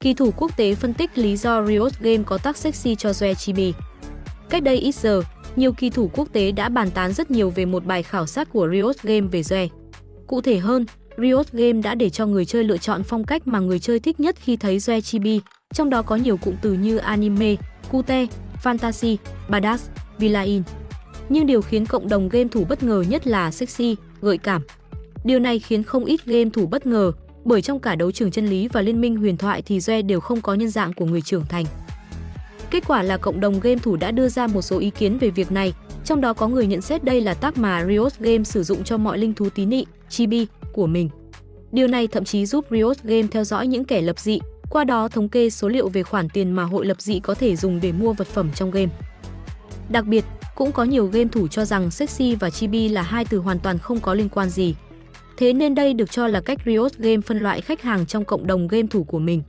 Kỳ thủ quốc tế phân tích lý do Riot Game có tác sexy cho Joe Chibi. Cách đây ít giờ, nhiều kỳ thủ quốc tế đã bàn tán rất nhiều về một bài khảo sát của Riot Game về Joe. Cụ thể hơn, Riot Game đã để cho người chơi lựa chọn phong cách mà người chơi thích nhất khi thấy Joe Chibi, trong đó có nhiều cụm từ như anime, cute, fantasy, badass, villain. Nhưng điều khiến cộng đồng game thủ bất ngờ nhất là sexy, gợi cảm. Điều này khiến không ít game thủ bất ngờ, bởi trong cả đấu trường chân lý và liên minh huyền thoại thì Joe đều không có nhân dạng của người trưởng thành. Kết quả là cộng đồng game thủ đã đưa ra một số ý kiến về việc này, trong đó có người nhận xét đây là tag mà Riot Game sử dụng cho mọi linh thú tín nị, chibi của mình. Điều này thậm chí giúp Riot Game theo dõi những kẻ lập dị, qua đó thống kê số liệu về khoản tiền mà hội lập dị có thể dùng để mua vật phẩm trong game. Đặc biệt, cũng có nhiều game thủ cho rằng sexy và chibi là hai từ hoàn toàn không có liên quan gì. Thế nên đây được cho là cách Riot Game phân loại khách hàng trong cộng đồng game thủ của mình.